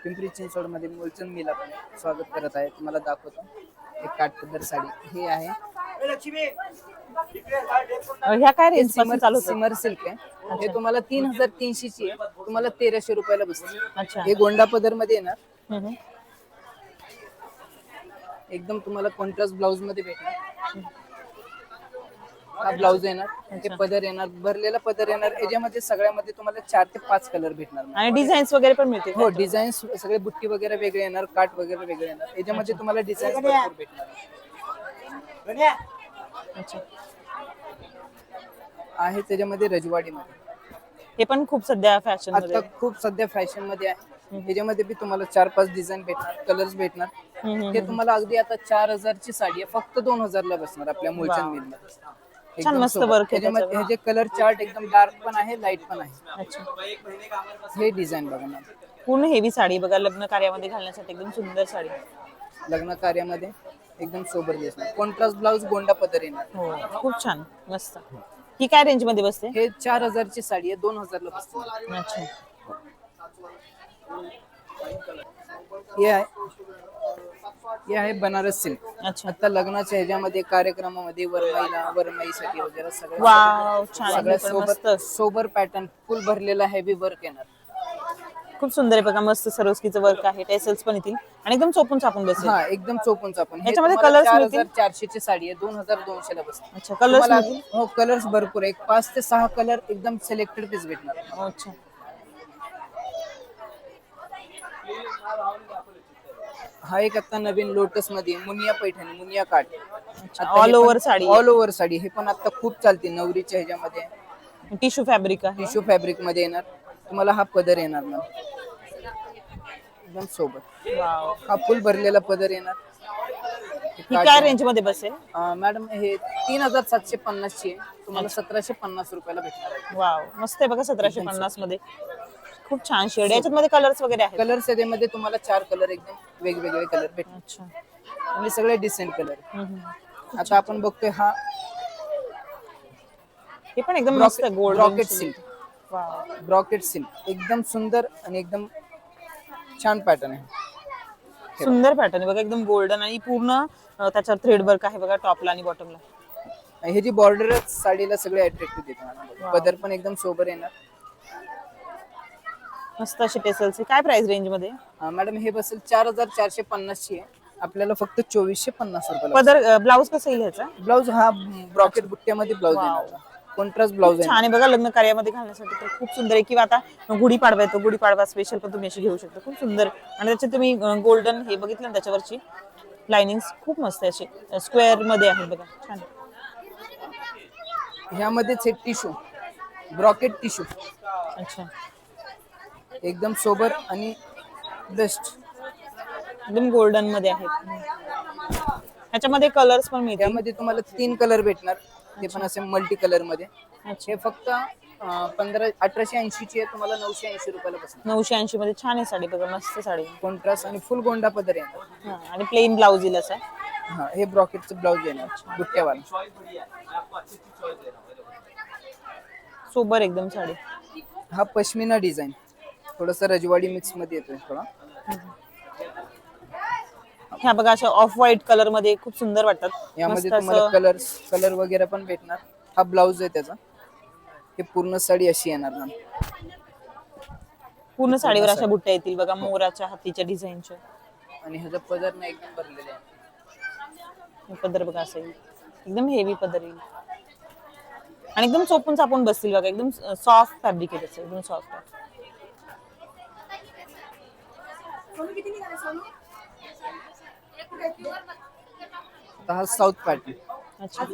पिंपरी चिंचवड मध्ये मुलचंद मिल आपण स्वागत करत आहे. तुम्हाला दाखवतो एक काठपदर साडी हे आहे. ह्या काय हे रेंज पासून चालू होतं? सिमर सिल्क आहे. हे तुम्हाला 3300 ची आहे. तुम्हाला 1300 रुपयाला बसते. अच्छा. हे गोंडा पदर मध्ये येणार. हम्म. एकदम तुम्हाला कॉन्ट्रास्ट ब्लाउज मध्ये भेटणार. हा ब्लाउज येणार, हे पदर येणार, भरलेला पदर येणार. याच्यामध्ये सगळ्यामध्ये तुम्हाला 4 ते 5 कलर भेटणार. आणि डिझाईन्स वगैरे पण मिळतील. हो, डिझाईन्स सगळे बुट्टी वगैरे वेगळे येणार, काठ वगैरे वेगळे येणार. याच्यामध्ये तुम्हाला डिझाईन भरपूर भेटणार. अच्छा. आहे त्याच्यामध्ये रजवाडी मध्ये हे पण खूप सध्या फॅशन मध्ये आता खूप सध्या फॅशन मध्ये आहे. त्याच्यामध्ये बी तुम्हाला 4-5 डिझाईन भेटणार, कलर्स भेटणार. ते तुम्हाला अगदी आता 4000 ची साडी आहे, फक्त 2000 ला बसणार आपल्या मुलचंद मिल मध्ये. छान मस्त वर्क आहे त्याच्यामध्ये ह्याचे कलर चार्ट एकदम डार्क पण आहे, लाईट पण आहे. अच्छा. हे डिझाईन बघा ना, पूर्ण हेवी साडी बघा, लग्न कार्यामध्ये घालण्यासाठी एकदम सुंदर साडी. लग्न कार्यामध्ये एकदम सोबर दिसणार. कॉन्ट्रास्ट ब्लाउज, गोंडा पदर येणार. हो, खूप छान मस्त. ही काय रेंज मध्ये बसते? हे 4000 ची साडी आहे, 2000 ला बसते. अच्छा. हे आहे बनारस सिल्क. अच्छा. आता लग्नाच्या ह्याच्यामध्ये कार्यक्रमामध्ये वरमाईसाठी वगैरे सगळं वाव, छान. सगळ्या सोबर पॅटर्न फुल भरलेला हेवी वर्क येणार. खूप सुंदर आहे बघा, मस्त सरोस्कीचं वर्क आहे, टेसल्स पण येतील आणि एकदम चोपून चापून बसेल. हा, एकदम चोपून चापून. याच्यामध्ये कलर्स मिळतील. 4400 ची साडी आहे, 2200 ला बसते. अच्छा, कलर्स मिळतील. हो, कलर्स भरपूर आहे. 5 ते 6 कलर एकदम सिलेक्टेड पीस भेटणार. अच्छा. हा एक आता नवीन लोटस मध्ये मुनिया पैठणी, मुनिया काठ. All over sari. All over sari हे पण आता खूप चालते नवरीच्या ह्याच्यामध्ये. टिश्यू फॅब्रिक आहे. टिश्यू फॅब्रिक मध्ये येणार. तुम्हाला हा पदर येणार ना एकदम सोबत. वाव. हा फुल भरलेला पदर येणार. ही काय रेंज मध्ये बसेल? मॅडम हे 3750 ची आहे. तुम्हाला 1750 रुपयाला भेटणार आहे. वाव, मस्त आहे बघा, 1750 मध्ये. खूप छान शेड. याच्यात मध्ये कलर्स वगैरे आहेत. कलर्स याच्यामध्ये तुम्हाला 4 कलर एकदम वेगवेगळे कलर भेटणार. अच्छा. आणि सगळे डिसेंट कलर. आता आपण बघतोय हा हे पण एकदम मस्त आहे, gold brocade silk. Wow. Brocade silk एकदम सुंदर आणि एकदम छान पॅटर्न आहे. सुंदर पॅटर्न आहे बघा, एकदम गोल्डन आणि पूर्ण त्याच्यावर थ्रेड वर्क आहे बघा, टॉपला आणि बॉटमला. हे जी बॉर्डरच साडीला सगळे अट्रॅक्टिव्ह देतात. पदर पण एकदम सोबर येणार. मस्त अशी टेसल्स. काय प्राइस रेंज मध्ये? मॅडम हे बसेल 4450 ची आहे. आपल्याला फक्त 2450 रुपयाला. पदर ब्लाउज कसं येईल ह्याचा? ब्लाउज हा ब्रॉकेट बुट्ट्यामध्ये ब्लाउज येणार. कॉन्ट्रास्ट ब्लाउज आहे. छान आहे बघा, लग्न कार्यामध्ये घालण्यासाठी तर खूप सुंदर आहे. किंवा आता गुढीपाडवा येतो, गुढीपाडवा स्पेशल पण तुम्ही अशी घेऊ शकता. खूप सुंदर. आणि त्याच्यात तुम्ही गोल्डन हे बघितलं ना, त्याच्यावरची लाइनिंग खूप मस्त आहे, अशी स्क्वेअर मध्ये आहे बघा, छान. ह्यामध्येच एक टिश्यू, ब्रॉकेट टिश्यू. अच्छा. एकदम सोबर आणि बेस्ट. एकदम गोल्डन मध्ये आहे. ह्याच्यामध्ये कलर्स पण मिळतील. त्यामध्ये तुम्हाला 3 कलर भेटणार. ते पण असे मल्टी कलर मध्ये. हे फक्त 1880 ची आहे. तुम्हाला 980 रुपयाला बसणार. 980 मध्ये छान आहे साडी बघा, मस्त साडी. कॉन्ट्रास्ट आणि फुल गोंडा पदर येणार. आणि प्लेन ब्लाउज येईल असा. हा, हे ब्रॉकेटचं ब्लाउज येणार बुट्ट्यावाला. सोबर एकदम साडी. हा पश्मिना डिझाइन, थोडस रजवाडी मिक्स मध्ये येतोय थोडा. ह्या बघा अशा ऑफ व्हाईट कलर मध्ये खूप सुंदर वाटतात. यामध्ये तुम्हाला कलर वगैरे पण भेटणार. हा ब्लाउज आहे त्याचा. हे पूर्ण साडी अशी येणार ना. पूर्ण साडीवर अशा बुट्ट्या येतील बघा, मोराच्या हातीच्या डिझाईनच्या. आणि ह्याचा पदर ना एकदम भरलेला आहे. पदर बघा असं येईल, एकदम हेवी पदर येईल आणि एकदम चोपून चापून बसतील बघा, एकदम सॉफ्ट फॅब्रिक आहे त्याचं, एकदम सॉफ्ट आहे. हा साऊथ पॅटर्न. अच्छा.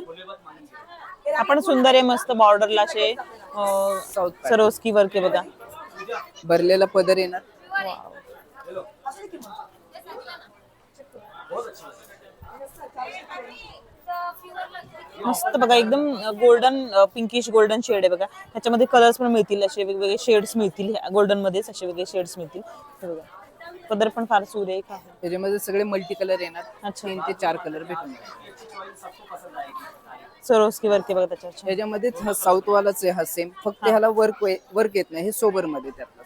आपण सुंदर आहे, मस्त बॉर्डरला असे सरोस्की वर्क आहे बघा. भरलेला पदर येणार. मस्त बघा, एकदम गोल्डन पिंकिश गोल्डन शेड आहे बघा. त्याच्यामध्ये कलर्स पण मिळतील, असे वेगवेगळे शेड्स मिळतील. गोल्डन मध्येच असे वेगळे शेड्स मिळतील. हे बघा, पदर पण फार सुरेख आहे. त्याच्यामध्ये सगळे मल्टी कलर येणार. अच्छा. 3 ते 4 कलर भेटून जाईल. सरोस्की वर्क आहे बघा त्याच्यावर. त्याच्यामध्ये हा साऊथ वालाच आहे. हा सेम, फक्त ह्याला वर्क येत नाही. हे सोबर मध्ये त्यातला.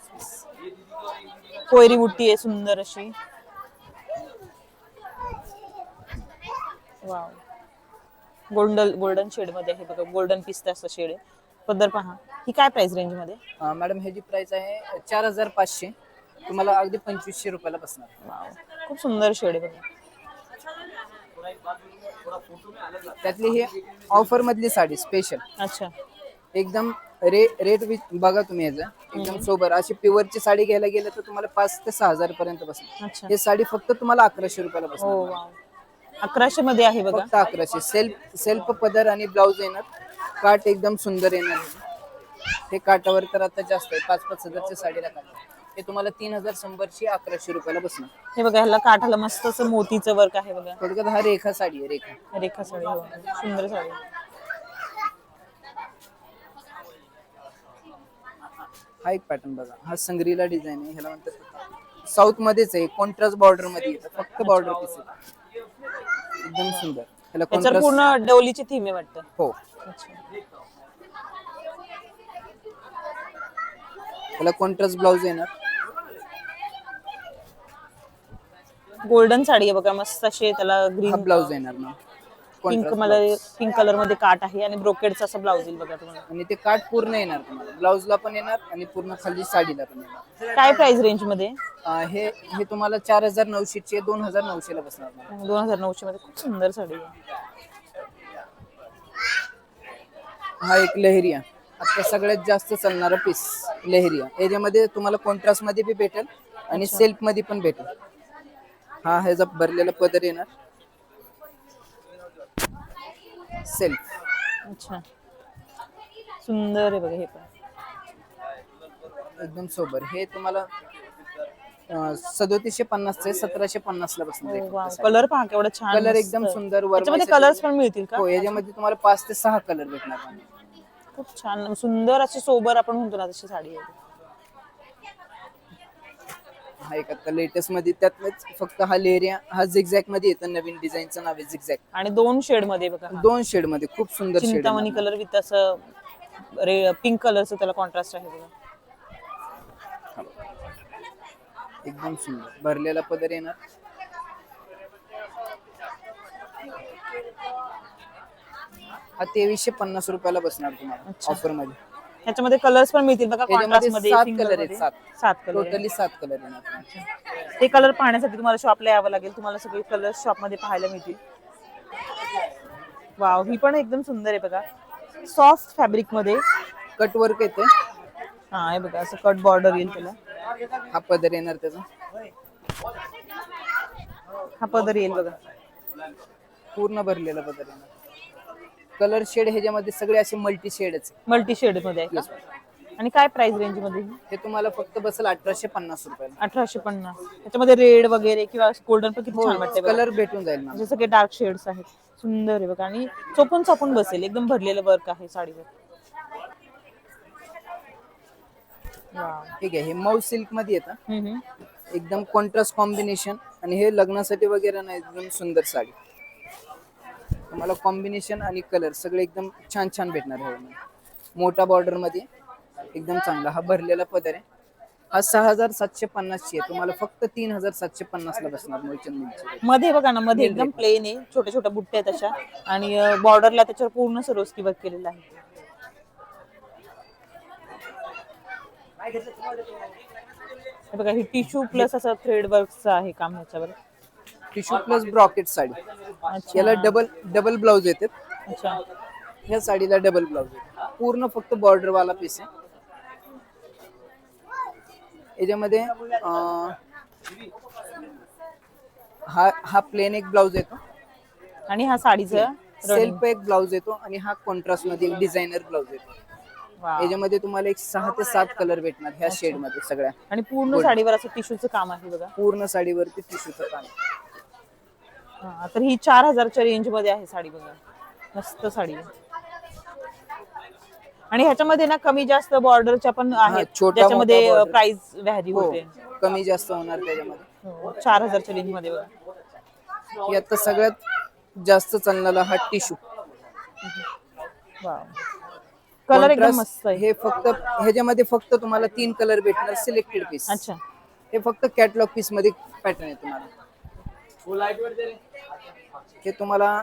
कोयरी बुट्टी आहे सुंदर अशी. वाव, गोल्डन शेड मध्ये आहे बघा, गोल्डन पिस्ता असं शेड आहे. पदर पहा, ही काय प्राइस रेंज मध्ये? मॅडम ह्याची प्राइस आहे 4500, तुम्हाला अगदी 2500 रुपयाला बसणार. वाव, खूप सुंदर शेड आहे बघा. त्यातली ही ऑफर मधली साडी स्पेशल अच्छा, एकदम रेट बघा तुम्ही याचं एकदम सोबर. अशी प्युअरची साडी घ्यायला गेलं तर तुम्हाला 5 ते 6000 पर्यंत बसणार. अच्छा. ही साडी फक्त तुम्हाला 1100 रुपयाला हो बसणार. वाव, 1100 मध्ये आहे बघा. फक्त 1100. सेल्फ पदर आणि ब्लाउज येणार, काट एकदम सुंदर येणार. हे काटावर तर आता जास्त आहे, 5-5 हजारच्या साडीला काट. हे तुम्हाला 3100ची 1100 रुपयाला बसणार. हे बघा, ह्याला काठाला मस्त असं मोतीचं वर्क आहे बघा. थोडक्यात हा रेखा साडी आहे, रेखा. रेखा साडी, हो सुंदर साडी. हा एक पॅटर्न बघा, हा संग्रीला डिझाईन आहे. ह्याला म्हणतात साऊथ मध्येच आहे, कॉन्ट्रास्ट बॉर्डर मध्ये येतं, फक्त बॉर्डर पीस आहे. एकदम सुंदर. ह्याला त्याच्यावर कॉन्ट्रास्ट पूर्ण डोलीची थीम आहे वाटतं. हो. अच्छा, ह्याला कॉन्ट्रास्ट ब्लाउज येणार. गोल्डन साडी आहे बघा, मस्त अशी. त्याला हा ग्रीन ब्लाउज येणार ना, पिंक कलर मध्ये काट आहे आणि ब्रोकेडचा असं ब्लाउज येईल बघा तुम्हाला. आणि ते काट पूर्ण येणार तुम्हाला, ब्लाउजला पण येणार आणि पूर्ण खाली साडीला पण येणार. काय प्राइस रेंज मध्ये? हे हे तुम्हाला 4900 चे 2900 ला बसणार. 2900 मध्ये खूप सुंदर साडी आहे. हा एक लहेरिया, आता सगळ्यात जास्त चालणारा पीस लहेरिया. याच्यामध्ये तुम्हाला कॉन्ट्रास्ट मध्ये बी भेटेल आणि सेल्फ मध्ये पण भेटेल. हा ह्याचा भरलेला पदर येणार, सेल्फ. अच्छा, सुंदर आहे बघा हे पण. एकदम सोबर. हे तुम्हाला 3750 चे 1750 ला बसणार. कलर पहा केवढा छान, कलर मस्त. एकदम सुंदर. त्याच्यामध्ये कलर्स पण मिळतील का? हो, याच्यामध्ये तुम्हाला 5 ते 6 कलर भेटणार. खूप छान सुंदर अशी सोबर आपण म्हणतो ना तशी साडी आहे. हा एक आता लेटेस्ट मध्ये त्यातच फक्त हा लेरिया, हा झिगझॅग मध्ये येतं, नवीन डिझाईनचं नाव आहे झिगझॅग. आणि 2 शेड मध्ये बघा, 2 शेड मध्ये खूप सुंदर शेड. चिंतामणी कलर विथ असं पिंक कलरचं त्याला कॉन्ट्रास्ट आहे बघा. एकदम सुंदर भरलेला पदर येणार. हा 2350 रुपयाला बसणार तुम्हाला ऑफर मध्ये. ह्याच्यामध्ये कलर्स पण मिळतील बघा, कॉन्ट्रास्ट मध्ये 7 single कलर मध्ये. आहेत. 7 कलर, टोटली 7 कलर येणार. ते कलर पाहण्यासाठी तुम्हाला शॉपला यावं लागेल. तुम्हाला सगळे कलर शॉप मध्ये पाहायला मिळतील. वाव, ही पण एकदम सुंदर आहे बघा, सॉफ्ट फॅब्रिक मध्ये. कट वर्क येते. हा हे बघा, असं कट बॉर्डर येईल त्याला. हा पदर येणार त्याचा, हा पदर येईल बघा, पूर्ण भरलेला पदर येणार. कलर शेड ह्याच्यामध्ये सगळे असे मल्टी शेडच. मल्टी शेड मध्ये आहे का? आणि काय प्राइस रेंज मध्ये? हे तुम्हाला फक्त बसेल 1850 रुपयाला. 1850. त्याच्यामध्ये रेड वगैरे किंवा गोल्डन पण किती छान वाटते बघा. कलर भेटून जाईल ना. जसं की डार्क शेड्स आहेत, सुंदर आहे बघा. आणि चोपून बसेल, एकदम भरलेलं वर्क आहे साडीवर. वाव. ठीक आहे. हे मऊ सिल्क मध्ये येतं, एकदम कॉन्ट्रास्ट कॉम्बिनेशन. आणि हे लग्नासाठी वगैरे नाही, एकदम सुंदर साडी. तुम्हाला कॉम्बिनेशन आणि कलर सगळे एकदम छान छान भेटणार आहे. मोठा बॉर्डर मध्ये एकदम चांगला. हा भरलेला पदर आहे. हा 6750 ची आहे, तुम्हाला फक्त 3750 ला बसणार. मध्ये बघा ना, मध्ये एकदम प्लेन आहे, छोट्या छोट्या बुट्ट्या आहेत अशा. आणि बॉर्डरला त्याच्यावर पूर्ण सरोस्की वर्क केलेलं आहे. हे बघा, ही टिश्यू प्लस असं थ्रेड वर्कचं आहे काम ह्याच्यावर. Tissue plus brocade sari. याला डबल ब्लाउज येते. अच्छा, या साडीला डबल ब्लाउज येते. पूर्ण फक्त बॉर्डर वाला पीस आहे. याच्यामध्ये हा प्लेन एक ब्लाउज येतो आणि हा साडीचा सेल्फ एक ब्लाउज येतो आणि हा कॉन्ट्रास्ट मध्ये डिझायनर ब्लाउज येतो. याच्यामध्ये तुम्हाला एक 6 ते 7 कलर भेटणार ह्या शेड मध्ये सगळ्या. आणि पूर्ण साडीवर असं टिश्यूचं काम आहे बघा. पूर्ण साडीवरती टिश्यूचं काम. हा, तर ही 4000च्या रेंज मध्ये आहे साडी बघा, मस्त साडी आहे. आणि ह्याच्यामध्ये ना कमी जास्त बॉर्डरच्या पण आहेत, ज्याच्यामध्ये प्राइस व्हॅरी होते. कमी जास्त होणार त्याच्यामध्ये. 4000च्या रेंज मध्ये बघा. यात सगळ्यात जास्त चालणारा हा टिश्यू. वाव, कलर एकदम मस्त आहे. हे फक्त ह्याच्यामध्ये फक्त तुम्हाला 3 कलर भेटणार, सिलेक्टेड पीस. अच्छा, हे फक्त कॅटलॉग पीस मध्ये पॅटर्न आहे तुम्हाला. हे तुम्हाला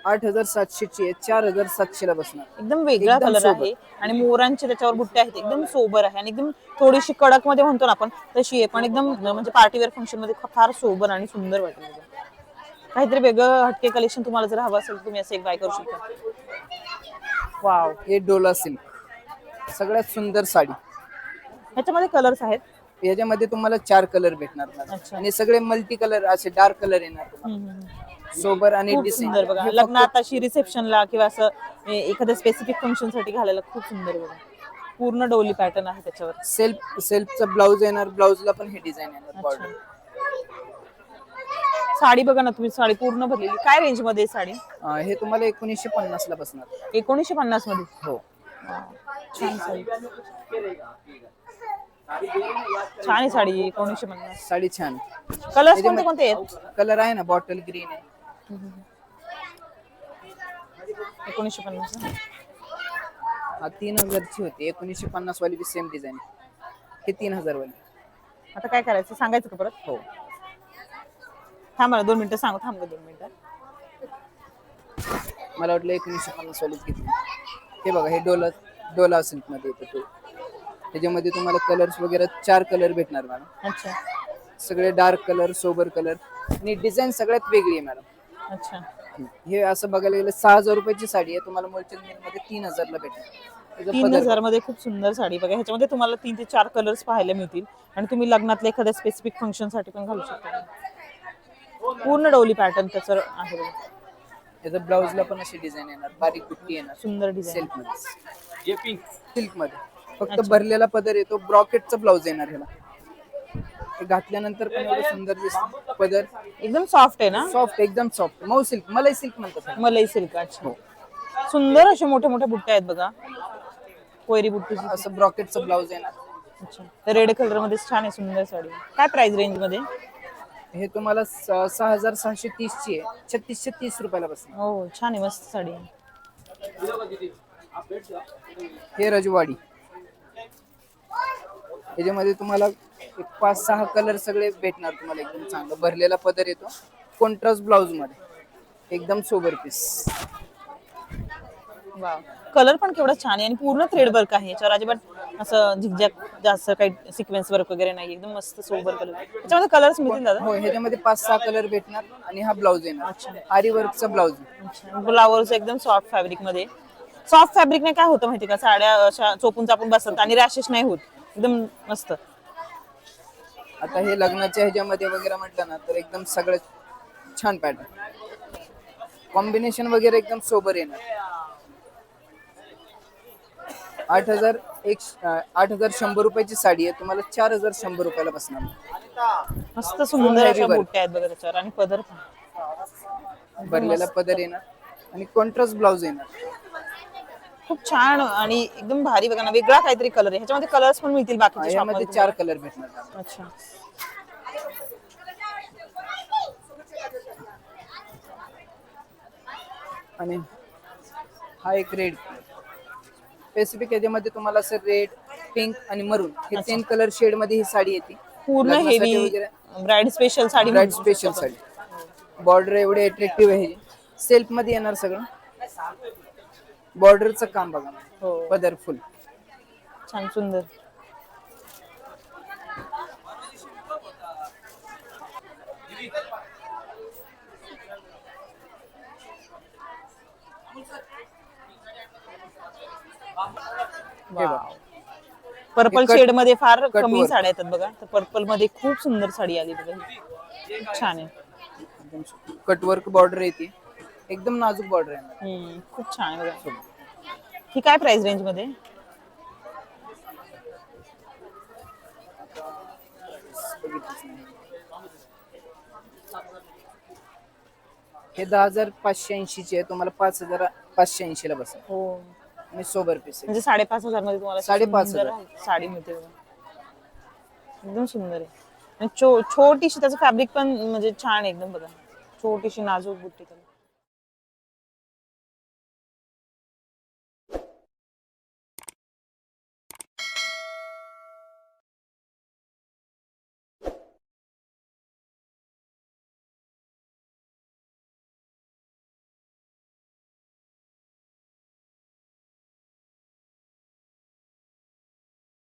8,700ची आहे, 4,700 ला बसणार. एकदम वेगळा एकदम कलर सोबर. आहे आणि मोरांचे त्याच्यावर बुट्टे आहेत, एकदम सोबर आहे आणि एकदम थोडीशी कडक मध्ये म्हणतो ना आपण तशी आहे, पण एकदम म्हणजे पार्टीवेअर फंक्शन मध्ये फार सोबर आणि सुंदर वाटेल. काहीतरी वेगळं हटके कलेक्शन तुम्हाला जर हवं असेल तुम्ही असं एक बाय करू शकता. वाव, हे डोला सिल्क सगळ्यात सुंदर साडी. ह्याच्यामध्ये कलर्स आहेत. याच्यामध्ये तुम्हाला 4 कलर भेटणार मॅडम. अच्छा. आणि सगळे मल्टी कलर असे डार्क कलर येणार तुम्हाला. सोबर आणि खूप डिझाइन. सुंदर बघा, लग्नात अशी रिसेप्शनला किंवा असं एखाद्या स्पेसिफिक फंक्शन साठी घालायला खूप सुंदर बघा. पूर्ण डोली पॅटर्न आहे त्याच्यावर. सेल्फचा ब्लाउज येणार, ब्लाउजला पण हे डिझाइन येणार बॉर्डर. साडी बघा ना तुम्ही, साडी पूर्ण भरलेली. काय रेंज मध्ये साडी? हे तुम्हाला 1950 ला बसणार. 1950 मध्ये. हो. छान साडी, छान आहे साडी. 1950 साडी छान. कलर्स कोणते कोणते आहेत? कलर आहे ना, बॉटल ग्रीन आहे. 1950. हा 3,000 ची होती. 1950 वाली बी सेम डिझाइन. हे 3,000 वाली. आता काय करायचं, सांगायचं का परत? हो. थांब मला 2 मिनिटं सांगू. थांब 2 मिनिटं. मला वाटलं 1950 वालीच घेतली. हे बघा, हे डोला सिल्क मध्ये येतो तो. त्याच्यामध्ये तुम्हाला कलर्स वगैरे 4 कलर भेटणार मॅडम. अच्छा सगळे डार्क कलर, सोबर कलर आणि डिझाइन सगळ्यात वेगळी आहे मॅडम. अच्छा. हे असं बघायला गेलं 6,000 रुपयाची साडी आहे, तुम्हाला मोलचंद मध्ये 3,000 ला भेटेल. 3,000 मध्ये खूप सुंदर साडी बघा. ह्याच्यामध्ये तुम्हाला 3 ते 4 कलर्स पाहायला मिळतील आणि तुम्ही लग्नातल्या एखाद्या स्पेसिफिक फंक्शन साठी पण घालू शकता. पूर्ण डोली पॅटर्न त्याचं आहे बघा. याचा ब्लाउजला पण अशी डिझाइन येणार, बारीक बुट्टी येणार सुंदर डिझाइन. सिल्क मध्ये. सिल्क मध्ये फक्त भरलेला पदर येतो. ब्रॉकेटचा ब्लाउज येणार ह्याला. हे घातल्यानंतर पण एवढं सुंदर दिसतं. पदर एकदम सॉफ्ट आहे ना? सॉफ्ट, एकदम सॉफ्ट. मऊ सिल्क, मलाई सिल्क म्हणतात. मलाई सिल्क. अच्छा. सुंदर असे मोठे मोठे बुट्टे आहेत बघा, कोयरी बुट्टी. असं ब्रॉकेटचा ब्लाउज येणार. अच्छा. रेड कलर मध्ये छान आहे, सुंदर साडी. काय प्राइस रेंज मध्ये? हे तुम्हाला 6,630 ची आहे, 3,630 रुपयाला बसणार. हो, छान आहे, मस्त साडी. हे रजवाडी. याच्यामध्ये तुम्हाला 5-6 कलर सगळे भेटणार तुम्हाला. एकदम चांगलं भरलेला पदर येतो, कॉन्ट्रास्ट ब्लाउज मध्ये, एकदम सोबर पीस. वाव, कलर पण केवढा छान आहे आणि पूर्ण थ्रेड वर्क आहे याच्यावर. अजिबात असं झिगझॅग जास्त काही सिक्वेन्स वर्क वगैरे नाही. एकदम मस्त सोबर कलर. याच्यामध्ये कलर्स मिळतील दादा? हो, ह्याच्यामध्ये 5-6 कलर भेटणार आणि हा ब्लाउज येणार. आरी वर्कचा ब्लाउज. फ्लावर्स एकदम सॉफ्ट फॅब्रिक मध्ये. सॉफ्ट फॅब्रिकने काय होतं माहिती का, साड्या अशा चोपून चापून बसतात आणि रॅशेस नाही होत. एकदम मस्त. आता हे लग्नाच्या ह्याच्यामध्ये वगैरे म्हटलं ना तर एकदम सगळं छान पॅटर्न. कॉम्बिनेशन वगैरे एकदम सोबर येणार. 8,100 रुपयाची साडी आहे, तुम्हाला 4,100 रुपयाला बसणार. मस्त सुंदर अशा बुट्ट्या आहेत बघा त्याच्यावर आणि पदर पण भरलेला पदर येणार आणि कॉन्ट्रास्ट ब्लाउज येणार. खूप छान आणि एकदम भारी बघा ना, वेगळा काहीतरी कलर आहे. ह्याच्यामध्ये कलर्स पण मिळतील बाकीचे यामध्ये 4 कलर भेटणार. अच्छा. आणि हा एक रेड स्पेसिफिक. याच्यामध्ये तुम्हाला असं रेड, पिंक आणि मरून हे 3 कलर शेड मध्ये ही साडी येते. पूर्ण heavy bride special sari. Bride special sari. Border एवढे अट्रॅक्टिव्ह आहे. सेल्फ मध्ये येणार सगळं. बॉर्डरचं काम बघा. हो. पदर फुल छान सुंदर. पर्पल शेड मध्ये फार कमी साड्या येतात बघा. तर पर्पल मध्ये खूप सुंदर साडी आली बघा. छान आहे. कटवर्क बॉर्डर येते, एकदम नाजूक बॉर्डर आहे. खूप छान आहे बघा. ही काय प्राइस रेंज मध्ये? हे 10,580 ची आहे, तुम्हाला 5,580 ला बसेल. हो, आणि सोबर पीस म्हणजे 5,500 मध्ये तुम्हाला 5,500 साडी मिळते बघा. एकदम सुंदर आहे. आणि छोटीशी त्याचं फॅब्रिक पण म्हणजे छान एकदम बघा. छोटीशी नाजूक बुट्टी.